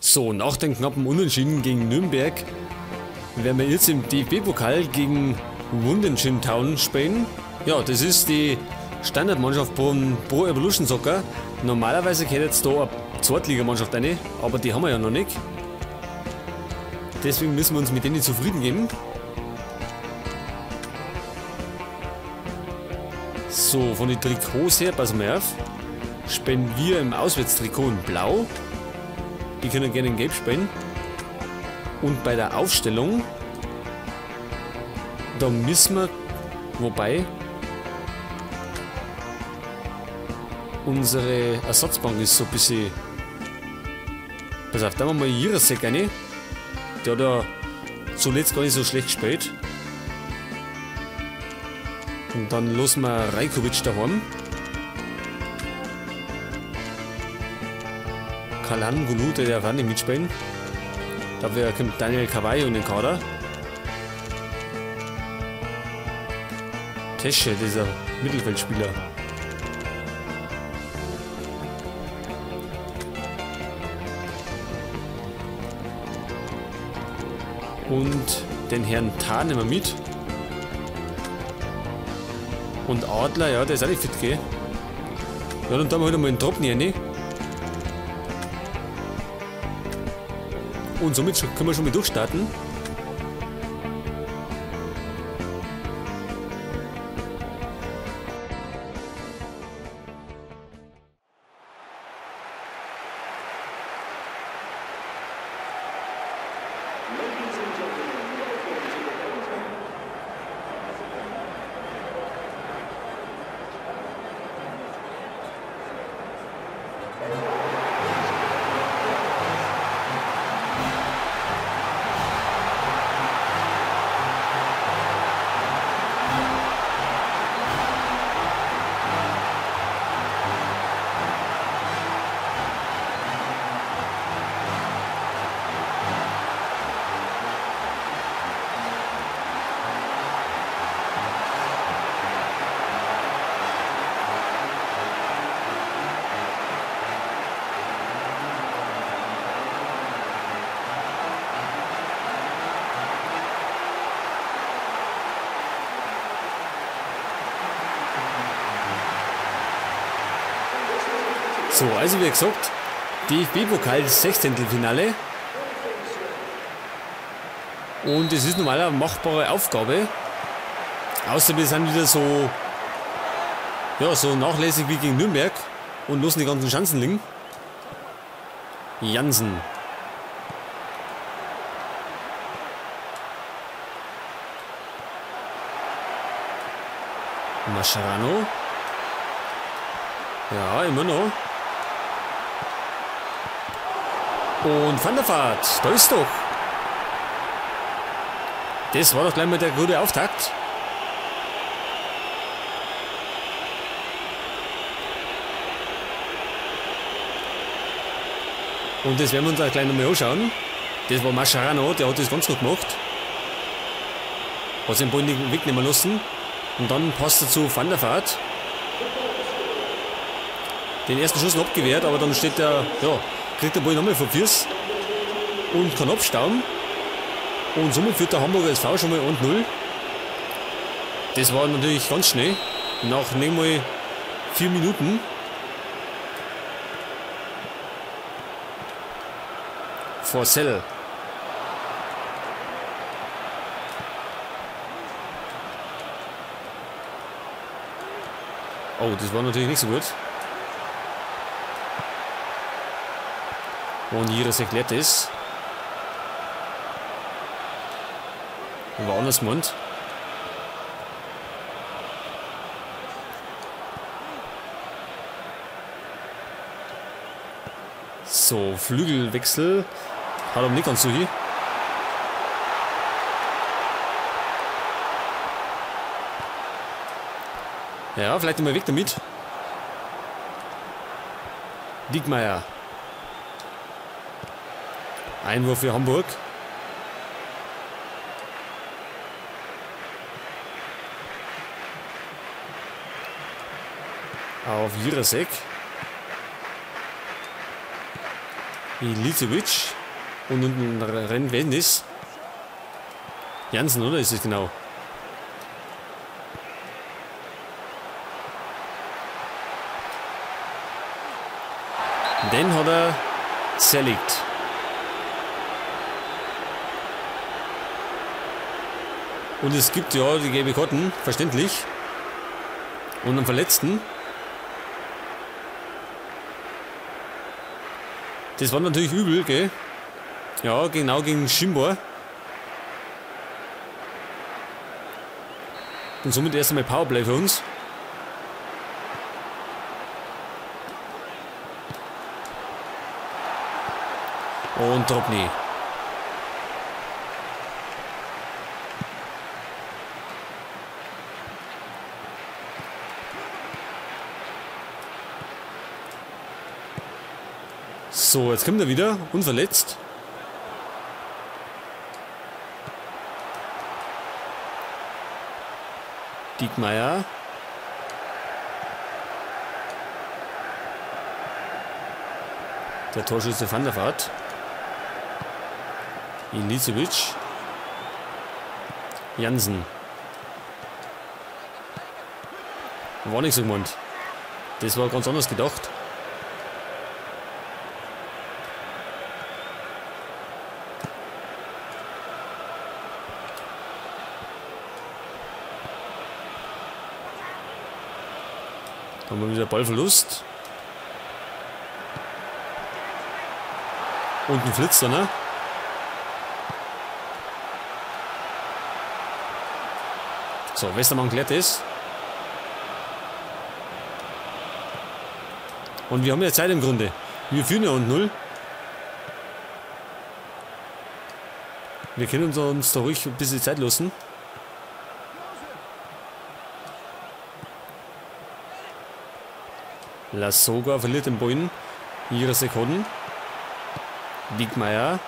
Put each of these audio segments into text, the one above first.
So, nach dem knappen Unentschieden gegen Nürnberg werden wir jetzt im DFB-Pokal gegen Wunderschön Town spielen. Ja, das ist die Standardmannschaft von Pro Evolution Soccer. Normalerweise geht jetzt da eine Zweitligamannschaft rein, aber die haben wir ja noch nicht. Deswegen müssen wir uns mit denen zufrieden geben. So, von den Trikots her, passen wir auf. Spielen wir im Auswärtstrikot in Blau. Die können gerne in Gelb spielen. Und bei der Aufstellung, da müssen wir, wobei, unsere Ersatzbank ist so ein bisschen. Pass auf, da haben wir mal Jirasek rein. Der hat ja zuletzt gar nicht so schlecht gespielt. Und dann lassen wir Rajkovic daheim. Kalan Gulu, der darf auch nicht mitspielen. Dafür kommt Daniel Carvalho in den Kader. Tesche, dieser Mittelfeldspieler. Und den Herrn Tah nehmen wir mit. Und Adler, ja, der ist auch nicht fit, gell? Ja, dann tun wir halt mal einen Tropfen rein. Und somit können wir schon mal durchstarten. So, also wie gesagt, DFB-Pokal 16. Finale. Und es ist normal eine machbare Aufgabe. Außer wir sind wieder so, ja, so nachlässig wie gegen Nürnberg und lassen die ganzen Chancen liegen. Jansen. Mascherano. Ja, immer noch. Und Van der Vaart, da ist doch. Das war doch gleich mal der gute Auftakt. Und das werden wir uns auch gleich nochmal anschauen. Das war Mascherano, der hat das ganz gut gemacht. Hat den Ball nicht wegnehmen lassen. Und dann passt dazu Van der Vaart. Den ersten Schuss noch abgewehrt, aber dann steht der, ja, kriegt der Ball nochmal vor Fürs und kann abstauben. Und somit führt der Hamburger SV schon mal 1-0. Das war natürlich ganz schnell. Nach nicht mal 4 Minuten. Forsell. Oh, das war natürlich nicht so gut. Und jeder erklärt es. War anders Mund. So, Flügelwechsel. Hat aber nicht ganz so hier. Ja, vielleicht immer weg damit. Diekmeyer. Einwurf für Hamburg. auf Jirasek. Ilicevic. Und unten rennt wen ist? Jansen, oder ist es genau? Den hat er zerlegt. Und es gibt ja die gelbe Karten, verständlich. Und einen Verletzten. Das war natürlich übel, gell? Ja, genau gegen Schimbor. Und somit erst einmal Powerplay für uns. Und Drobny. So, jetzt kommt er wieder, unverletzt. Diekmeyer. Der Torschütze Van der Vaart. Ilicevic. Jansen. War nicht so gemeint. Das war ganz anders gedacht. Da haben wir wieder Ballverlust. Und ein Flitzer, ne? So, Westermann klärt es. Und wir haben ja Zeit im Grunde. Wir führen ja 1-0. Wir können uns da ruhig ein bisschen Zeit lassen. Lassoga verliert den Ball. Ihre Sekunden. Diekmeyer.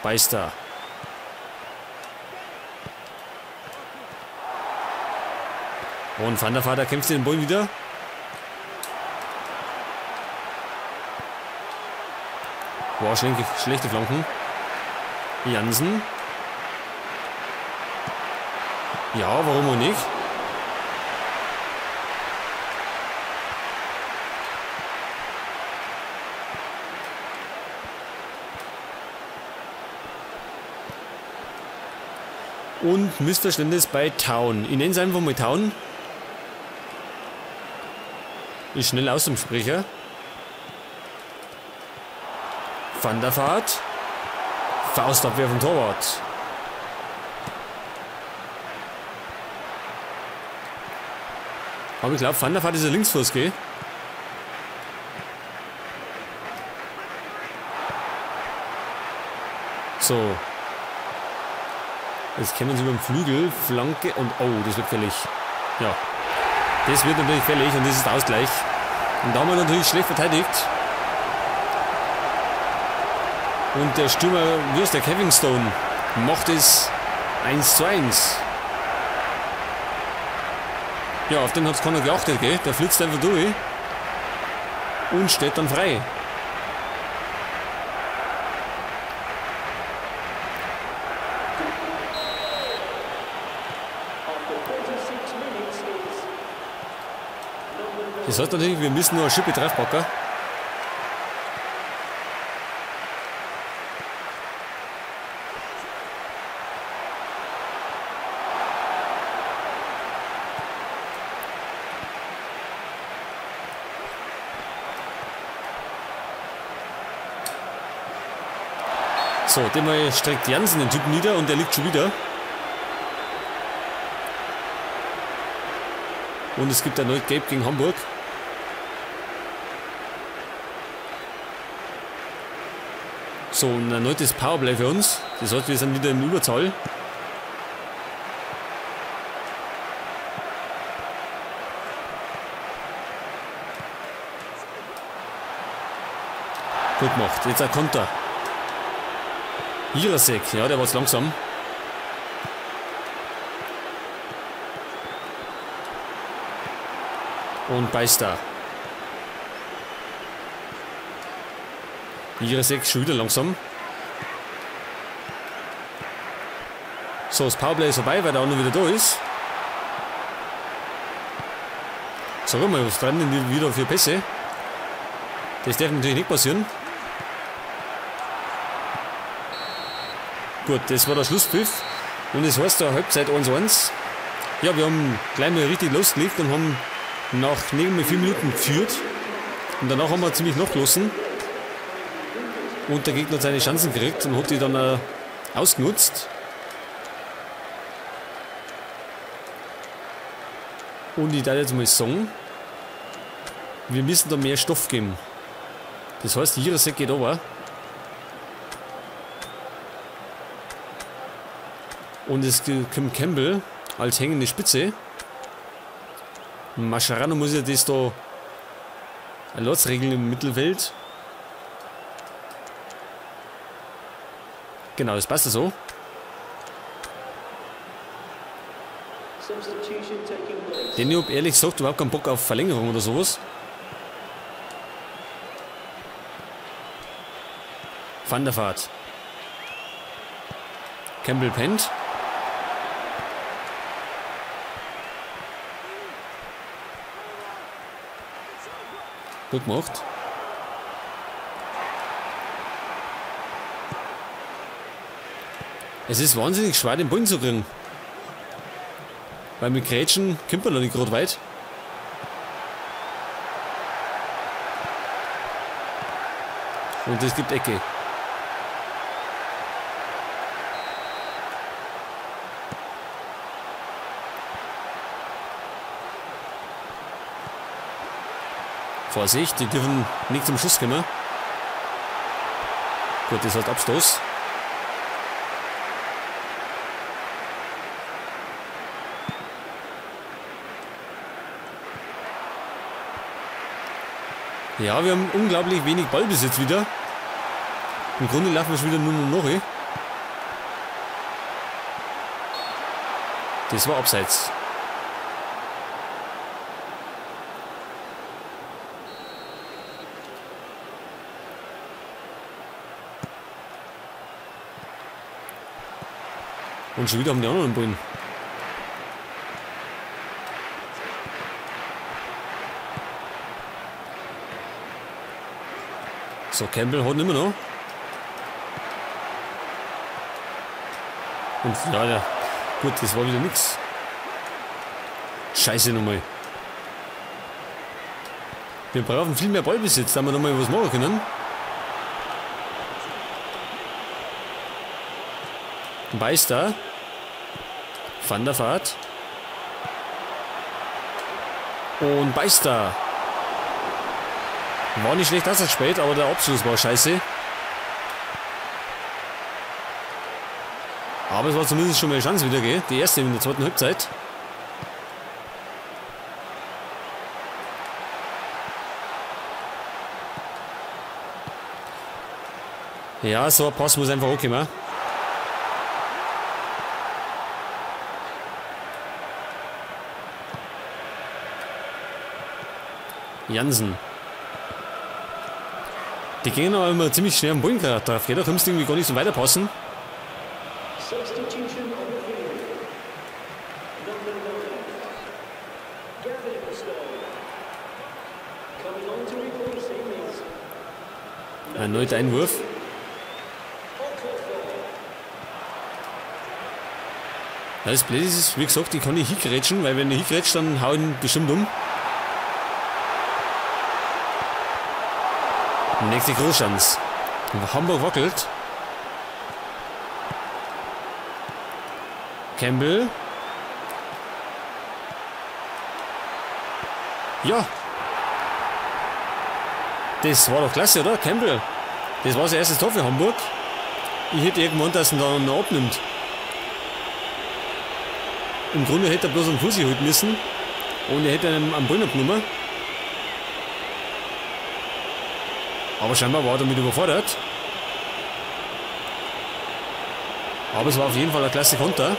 Beister. Und Van der Vaart kämpft den Ball wieder. Wow, schlechte Flanken. Jansen. Ja, warum auch nicht? Und Missverständnis bei Town. Ich nenne es einfach mal Town. Ist schnell aus dem Sprecher. Van der Vaart. Faustabwehr vom Torwart. Aber ich glaube, Van der Vaart ist ein Linksfuß, gell? So. Jetzt kommen sie über den Flügel, Flanke und oh, das wird fällig. Ja, das wird natürlich fällig und das ist der Ausgleich. Und da haben wir natürlich schlecht verteidigt. Und der Stürmer, wie ist der Kevin Stone, macht es 1:1. Ja, auf den hat es keiner geachtet, gell? Der flitzt einfach durch und steht dann frei. Das heißt natürlich, wir müssen nur eine Schippe draufpacken. So, den mal streckt Jansen den Typen nieder und der liegt schon wieder. Und es gibt erneut Gelb gegen Hamburg. So, ein erneutes Powerplay für uns. Das heißt, wir sind wieder in Überzahl. Gut gemacht. Jetzt ein Konter. Jirasek, ja, der war zu langsam. Und Beister. Jirasek schon wieder langsam. So, das Powerplay ist vorbei, weil der andere wieder da ist. Sag mal, was treiben denn wieder für Pässe? Das darf natürlich nicht passieren. Gut, das war der Schlusspfiff. Und das heißt der Halbzeit 1:1. Ja, wir haben gleich mal richtig losgelegt und haben nach neben 4 Minuten geführt. Und danach haben wir ziemlich nachgelassen. Und der Gegner hat seine Chancen gekriegt und hat die dann ausgenutzt. Und ich darf jetzt mal sagen, wir müssen da mehr Stoff geben. Das heißt, Jirasek geht runter. Und es kommt Campbell als hängende Spitze. Mascherano muss ja das da regeln im Mittelfeld. Genau, das passt ja so. Denn ich hab ehrlich gesagt überhaupt keinen Bock auf Verlängerung oder sowas. Van der Vaart. Campbell pennt. Gut gemacht. Es ist wahnsinnig schwer, den Ball zu kriegen. Weil mit Grätschen kommt man noch nicht gerade weit. Und es gibt Ecke. Vorsicht, die dürfen nicht zum Schuss kommen. Gut, das hat Abstoß. Ja, wir haben unglaublich wenig Ballbesitz wieder. Im Grunde laufen wir schon wieder nur noch nach. Das war abseits. Und schon wieder haben die anderen Bullen. So, Campbell hat immer noch. Und ja, gut, das war wieder nix. Scheiße nochmal. Wir brauchen viel mehr Ballbesitz, damit wir nochmal was machen können. Beister. Van der Vaart. Und Beister. War nicht schlecht, dass er spät, aber der Abschluss war scheiße. Aber es war zumindest schon mal eine Chance wieder, gell? Die erste in der zweiten Halbzeit. Ja, so ein Pass muss einfach okay machen. Jansen. Die gehen aber immer ziemlich schnell am Bullen drauf, gell? Da kommst du irgendwie gar nicht so weiterpassen. Erneut Einwurf. Ja, das Blöde ist, wie gesagt, ich kann nicht hingrätschen, weil wenn ich hingrätsch, dann hau ich ihn bestimmt um. Nächste Großchance. Hamburg wackelt. Campbell. Ja. Das war doch klasse, oder? Campbell. Das war sein erstes Tor für Hamburg. Ich hätte irgendwann, dass er dann noch abnimmt. Im Grunde hätte er bloß einen Fuß halten müssen. Und er hätte einen am Ball abgenommen. Aber scheinbar war er damit überfordert. Aber es war auf jeden Fall ein klasse Konter.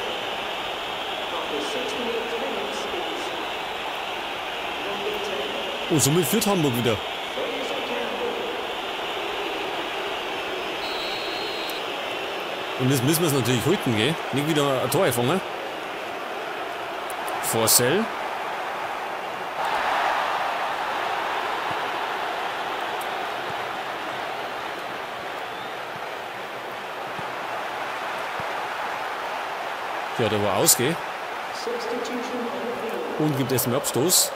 Und somit führt Hamburg wieder. Und das müssen wir es natürlich halten, gell? Nicht wieder ein Tor einfangen. Forsell. Ja, der war aus, gell? Und gibt erstmal Abstoß.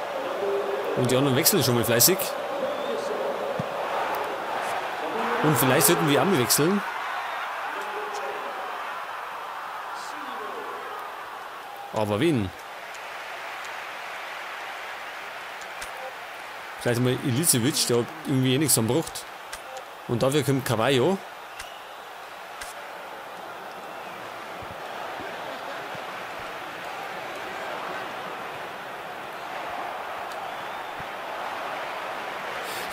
Und die anderen wechseln schon mal fleißig. Und vielleicht sollten wir auch mal wechseln. Aber wen? Vielleicht mal Ilicevic, der hat irgendwie nichts angebracht. Und dafür kommt Cavallo.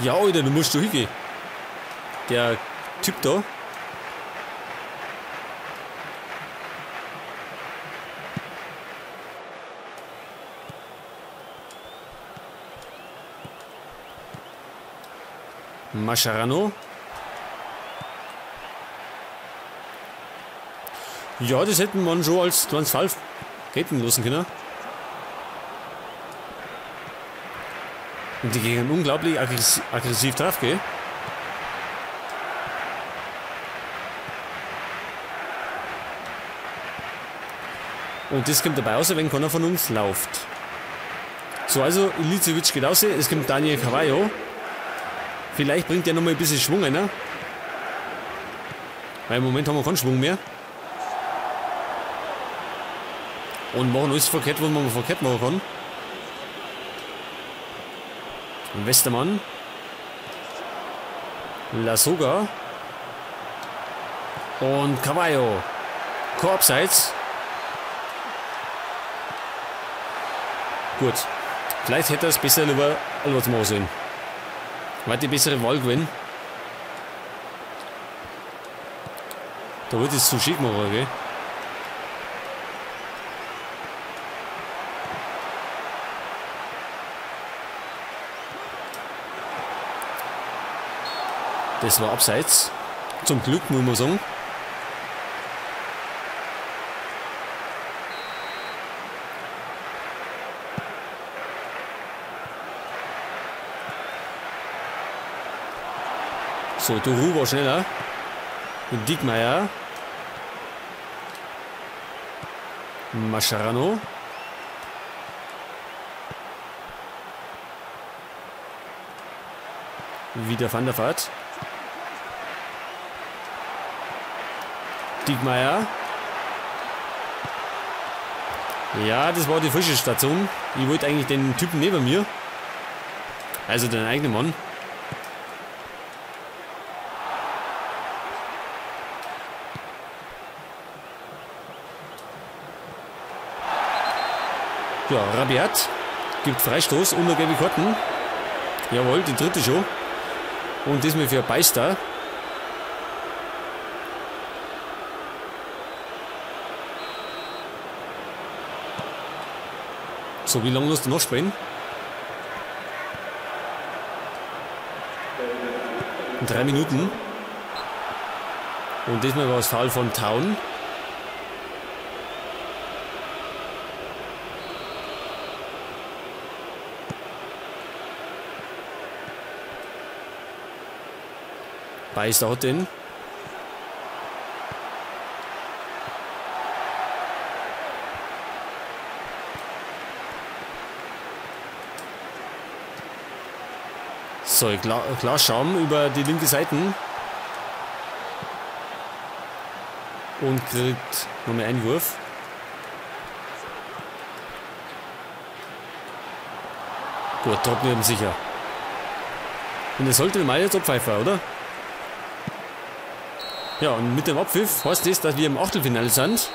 Ja, Alter, du musst da hingehen. Der Typ da. Mascherano. Ja, das hätten man schon als kleines Fall gelten lassen können. Und die gehen unglaublich aggressiv drauf, gell? Und das kommt dabei raus, wenn keiner von uns läuft. So, also Ilicevic geht raus, es kommt Daniel Cavallo. Vielleicht bringt der nochmal ein bisschen Schwung rein. Ne? Weil im Moment haben wir keinen Schwung mehr. Und machen alles verkehrt, was man verkehrt machen kann. Westermann. Lasogga. Und Cavallo. Abseits. Gut. Vielleicht hätte er es besser lieber Albert machen sollen. Weil die bessere Wahl gewinnen. Da wird es zu schick machen, gell? Das war abseits. Zum Glück, muss man sagen. So, Duru war schneller. Und Diekmeyer. Mascherano. Wieder Van der Vaart. Diekmeyer. Ja, das war die frische Station. Ich wollte eigentlich den Typen neben mir. Also den eigenen Mann. Ja, Rabiat gibt Freistoß, unter gelbe Karten. Jawohl, die dritte schon. Und diesmal für Beister. So, wie lange musst du noch spielen? 3 Minuten. Und diesmal war es Foul von Town. Beister hat den. So, klar Schaum über die linke Seite. Und kriegt nochmal Einwurf. Gut, trocken eben sicher. Und er sollte mal jetzt abpfeifen, oder? Ja, und mit dem Abpfiff heißt das, dass wir im Achtelfinale sind.